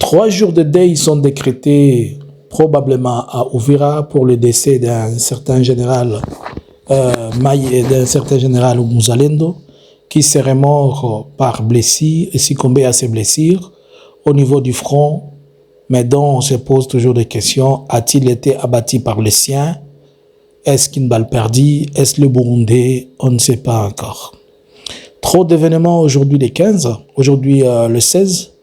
3 jours de deuil sont décrétés probablement à Uvira pour le décès d'un certain général d'un certain général Muzalendo qui serait mort par blessure et succombé à ses blessures au niveau du front, mais dont on se pose toujours des questions. A-t-il été abattu par les siens? Est-ce qu'une balle perdue? Est-ce le Burundais? On ne sait pas encore. Trop d'événements aujourd'hui le 15, aujourd'hui le 16.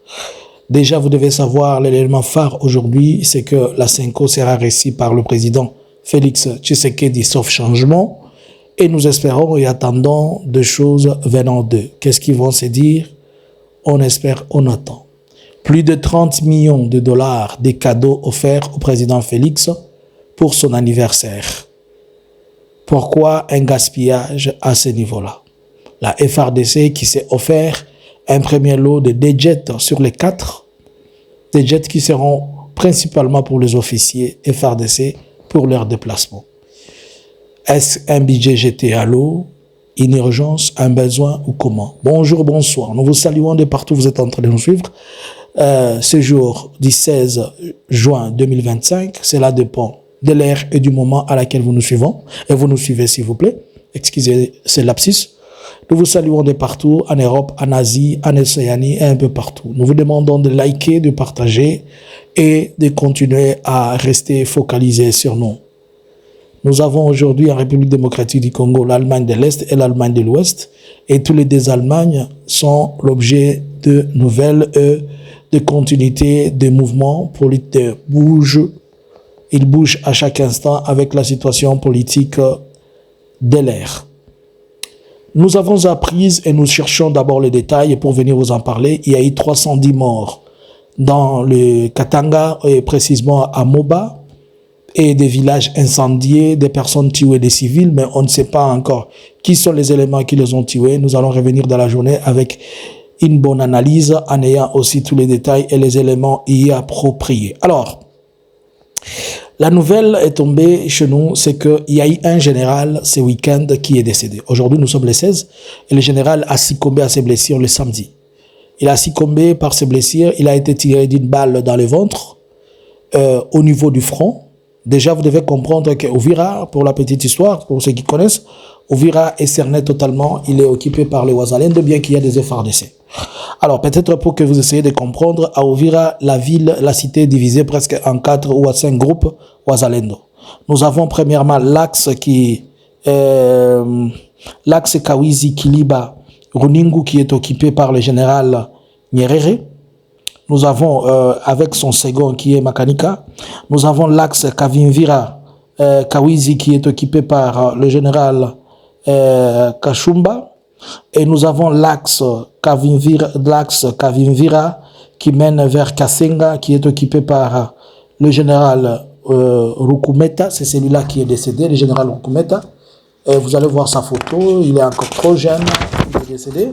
Déjà, vous devez savoir, l'élément phare aujourd'hui, c'est que la Senko sera reçue par le président Félix Tshisekedi, sauf changement. Et nous espérons et attendons de choses venant d'eux. Qu'est-ce qu'ils vont se dire? On espère, on attend. Plus de 30 millions de dollars des cadeaux offerts au président Félix pour son anniversaire. Pourquoi un gaspillage à ce niveau-là? La FRDC qui s'est offert un premier lot de 2 jets sur les 4, des jets qui seront principalement pour les officiers FRDC pour leur déplacement. Est-ce un budget jeté à l'eau, une urgence, un besoin ou comment? Bonjour, bonsoir. Nous vous saluons de partout où vous êtes en train de nous suivre. Ce jour du 16 juin 2025, cela dépend de l'ère et du moment à laquelle vous nous suivons. Et vous nous suivez, s'il vous plaît. Excusez ce lapsus. Nous vous saluons de partout, en Europe, en Asie, en Océanie et un peu partout. Nous vous demandons de liker, de partager et de continuer à rester focalisés sur nous. Nous avons aujourd'hui en République démocratique du Congo l'Allemagne de l'Est et l'Allemagne de l'Ouest. Et tous les deux Allemagnes sont l'objet de nouvelles de continuité des mouvements politiques. Ils bougent à chaque instant avec la situation politique de l'ère. Nous avons appris et nous cherchons d'abord les détails et pour venir vous en parler. Il y a eu 310 morts dans le Katanga et précisément à Moba et des villages incendiés, des personnes tuées, des civils, mais on ne sait pas encore qui sont les éléments qui les ont tués. Nous allons revenir dans la journée avec une bonne analyse en ayant aussi tous les détails et les éléments y appropriés. Alors, la nouvelle est tombée chez nous, c'est qu'il y a eu un général ce week-end qui est décédé. Aujourd'hui, nous sommes les 16 et le général a succombé à ses blessures le samedi. Il a succombé par ses blessures, il a été tiré d'une balle dans le ventre au niveau du front. Déjà, vous devez comprendre que Uvira, pour la petite histoire, pour ceux qui connaissent, Uvira est cerné totalement, il est occupé par les Wazalendo, bien qu'il y ait des FARDC. Alors, peut-être pour que vous essayiez de comprendre, à Uvira, la ville, la cité est divisée presque en 4 ou 5 groupes Wazalendo. Nous avons premièrement l'axe Kawizi, Kiliba, Runingu qui est occupé par le général Nyerere. Nous avons, avec son second qui est Makanika, nous avons l'axe Kavimvira Kawizi qui est occupé par le général Kashumba. Et nous avons l'axe Kavimvira qui mène vers Kasenga qui est occupé par le général Rukumeta. C'est celui-là qui est décédé, le général Rukumeta. Et vous allez voir sa photo, il est encore trop jeune, il est décédé.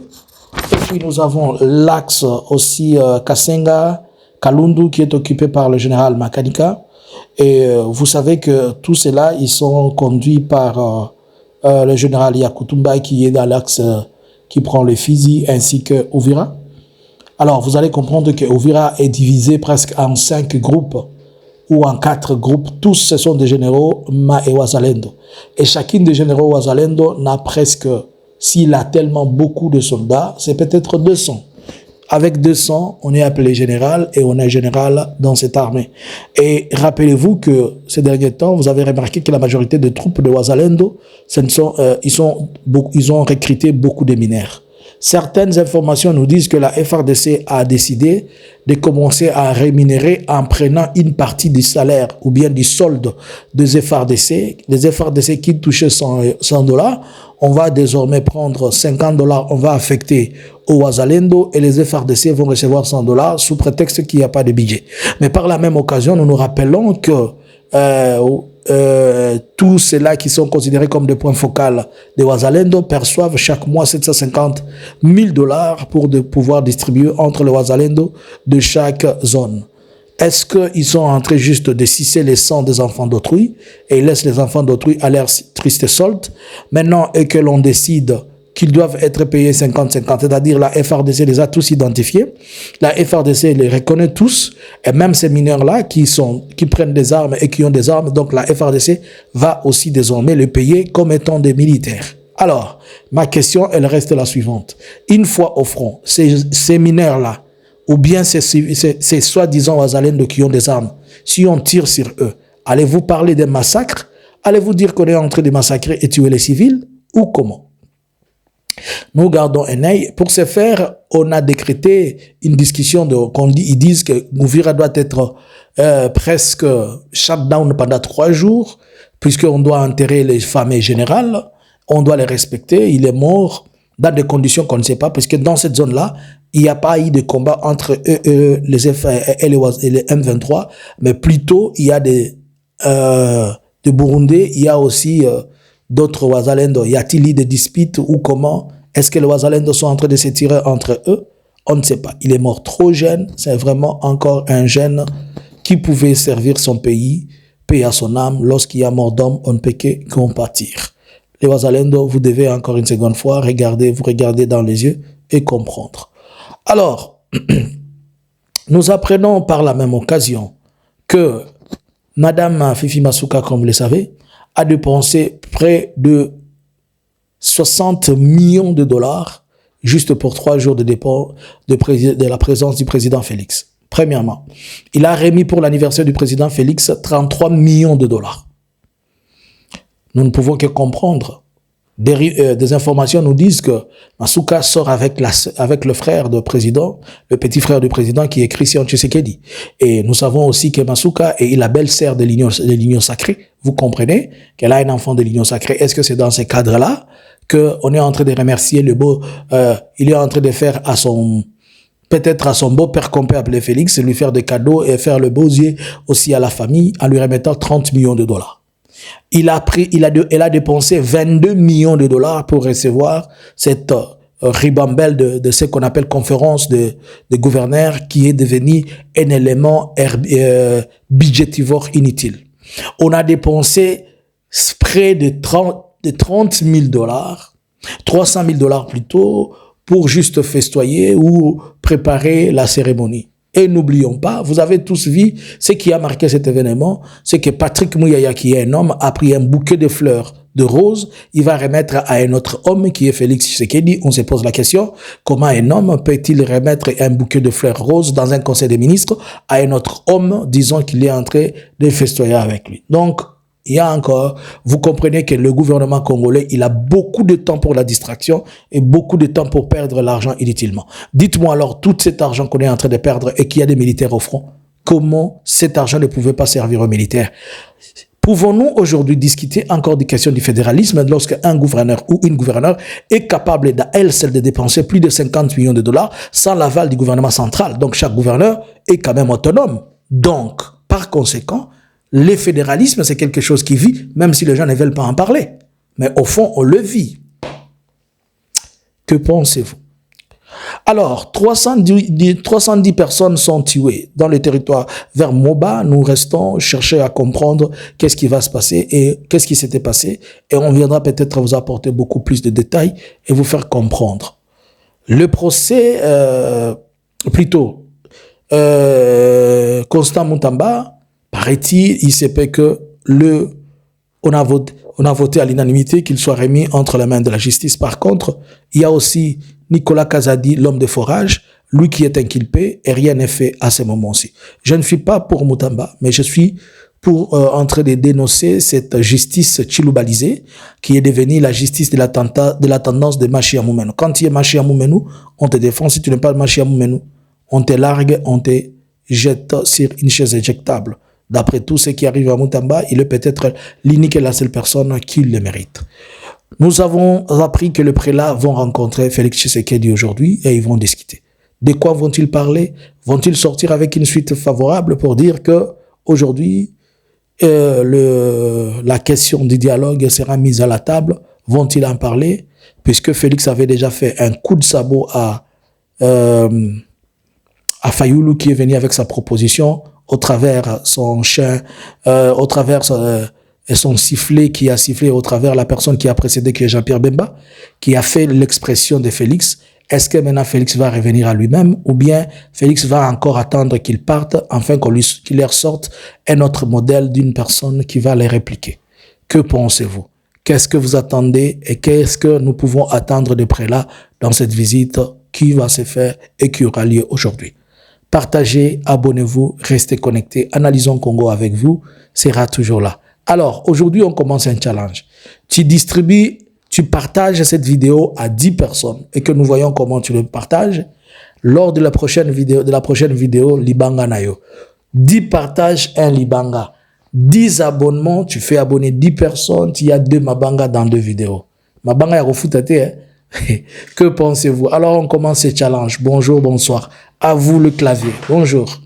Et puis nous avons l'axe aussi Kasenga, Kalundu qui est occupé par le général Makanika. Et vous savez que tous ceux-là, ils sont conduits par le général Yakutumba qui est dans l'axe qui prend le Fizi ainsi que Uvira. Alors vous allez comprendre que Uvira est divisé presque en 5 groupes ou en 4 groupes. Tous ce sont des généraux Ma et Wazalendo. Et chacun des généraux Wazalendo n'a presque... S'il a tellement beaucoup de soldats, c'est peut-être 200. Avec 200, on est appelé général et on est général dans cette armée. Et rappelez-vous que ces derniers temps, vous avez remarqué que la majorité des troupes de Wazalendo, ils ont recruté beaucoup de mineurs. Certaines informations nous disent que la FRDC a décidé de commencer à rémunérer en prenant une partie du salaire ou bien du solde des FRDC. Les FRDC qui touchaient 100 $, on va désormais prendre 50 $, on va affecter au Wazalendo et les FRDC vont recevoir 100 $ sous prétexte qu'il n'y a pas de budget. Mais par la même occasion, nous nous rappelons que tous ceux-là qui sont considérés comme des points focaux de Wazalendo perçoivent chaque mois 750 000 $ pour pouvoir distribuer entre les Wazalendo de chaque zone. Est-ce qu'ils sont en train juste de sucer les sangs des enfants d'autrui et ils laissent les enfants d'autrui à leur triste solde maintenant et que l'on décide qu'ils doivent être payés 50-50, c'est-à-dire la FRDC les a tous identifiés, la FRDC les reconnaît tous, et même ces mineurs-là qui prennent des armes et qui ont des armes, donc la FRDC va aussi désormais les payer comme étant des militaires. Alors, ma question, elle reste la suivante. Une fois au front, ces mineurs-là, ou bien ces soi-disant Wazalendo qui ont des armes, si on tire sur eux, allez-vous parler des massacres? Allez-vous dire qu'on est en train de massacrer et tuer les civils? Ou comment? Nous gardons un œil. Pour ce faire, on a décrété une discussion ils disent que Gouvira doit être presque shutdown pendant 3 jours, puisqu'on doit enterrer les familles générales, on doit les respecter. Il est mort dans des conditions qu'on ne sait pas, puisque dans cette zone-là, il n'y a pas eu de combat entre les M23, mais plutôt il y a de Burundi, il y a aussi d'autres Wazalendo. Y a-t-il eu des disputes ou comment? Est-ce que les Wazalendo sont en train de se tirer entre eux? On ne sait pas. Il est mort trop jeune. C'est vraiment encore un jeune qui pouvait servir son pays, paix à son âme. Lorsqu'il y a mort d'homme, on ne peut que compatir. Les Wazalendo, vous devez encore une seconde fois vous regarder dans les yeux et comprendre. Alors, nous apprenons par la même occasion que Madame Fifi Masuka, comme vous le savez, a dépensé près de 60 millions de dollars juste pour 3 jours de dépôt de la présence du président Félix. Premièrement, il a remis pour l'anniversaire du président Félix 33 millions de dollars. Nous ne pouvons que comprendre. Des informations nous disent que Masuka sort avec le frère du président, le petit frère du président qui est Christian Tshisekedi. Et nous savons aussi que Masuka est la belle-sœur de l'Union sacrée. Vous comprenez qu'elle a un enfant de l'Union sacrée. Est-ce que c'est dans ces cadres-là qu'on est en train de remercier il est en train de faire peut-être à son beau-père qu'on peut appeler Félix, lui faire des cadeaux et faire le beau yeux aussi à la famille en lui remettant 30 millions de dollars. Elle a dépensé 22 millions de dollars pour recevoir cette ribambelle de ce qu'on appelle conférence de gouverneurs qui est devenu un élément budgétivore inutile. On a dépensé près de 30 000 dollars, 300 000 dollars plutôt, pour juste festoyer ou préparer la cérémonie. Et n'oublions pas, vous avez tous vu, ce qui a marqué cet événement, c'est que Patrick Mouyaya, qui est un homme, a pris un bouquet de fleurs de roses, il va remettre à un autre homme qui est Félix Tshisekedi. On se pose la question, comment un homme peut-il remettre un bouquet de fleurs roses dans un conseil des ministres à un autre homme, disant qu'il est en train de festoyer avec lui? Donc, il y a encore, vous comprenez que le gouvernement congolais, il a beaucoup de temps pour la distraction et beaucoup de temps pour perdre l'argent inutilement. Dites-moi alors, tout cet argent qu'on est en train de perdre et qu'il y a des militaires au front, comment cet argent ne pouvait pas servir aux militaires? Pouvons-nous aujourd'hui discuter encore des questions du fédéralisme lorsque un gouverneur ou une gouverneure est capable à elle seule de dépenser plus de 50 millions de dollars sans l'aval du gouvernement central? Donc chaque gouverneur est quand même autonome. Donc, par conséquent, le fédéralisme, c'est quelque chose qui vit, même si les gens ne veulent pas en parler. Mais au fond, on le vit. Que pensez-vous? Alors, 310 personnes sont tuées dans le territoire vers Moba. Nous restons chercher à comprendre qu'est-ce qui va se passer et qu'est-ce qui s'était passé. Et on viendra peut-être vous apporter beaucoup plus de détails et vous faire comprendre. Le procès, Constant Mutamba, paraît-il, il se peut que on a voté à l'unanimité qu'il soit remis entre les mains de la justice. Par contre, il y a aussi Nicolas Kazadi, l'homme de forage, lui qui est inculpé et rien n'est fait à ce moment-ci. Je ne suis pas pour Mutamba, mais je suis pour en train de dénoncer cette justice chilubalisée qui est devenue la justice de la tendance de Machia Moumeno. Quand tu es Machia Moumeno, on te défend. Si tu n'es pas Machia Moumeno, on te largue, on te jette sur une chaise éjectable. D'après tout ce qui arrive à Mutamba, il est peut-être l'unique et la seule personne qui le mérite. Nous avons appris que les prélats vont rencontrer Félix Tshisekedi aujourd'hui et ils vont discuter. De quoi vont-ils parler? Vont-ils sortir avec une suite favorable pour dire que aujourd'hui la question du dialogue sera mise à la table? Vont-ils en parler? Puisque Félix avait déjà fait un coup de sabot à Fayoulou qui est venu avec sa proposition au travers son chien, au travers et son sifflet qui a sifflé au travers la personne qui a précédé, qui est Jean-Pierre Bemba, qui a fait l'expression de Félix. Est-ce que maintenant Félix va revenir à lui-même ou bien Félix va encore attendre qu'il parte afin qu'il leur sorte un autre modèle d'une personne qui va les répliquer? Que pensez-vous? Qu'est-ce que vous attendez et qu'est-ce que nous pouvons attendre de près là dans cette visite qui va se faire et qui aura lieu aujourd'hui? Partagez, abonnez-vous, restez connectés. Analysons Congo avec vous sera toujours là. Alors, aujourd'hui, on commence un challenge. Tu distribues, tu partages cette vidéo à 10 personnes et que nous voyons comment tu le partages lors de la prochaine vidéo, Libanga Nayo. 10 partages, un Libanga. 10 abonnements, tu fais abonner 10 personnes, il y a 2 Mabanga dans 2 vidéos. Mabanga ya refutate, hein? Que pensez-vous? Alors, on commence ce challenge. Bonjour, bonsoir. À vous le clavier. Bonjour.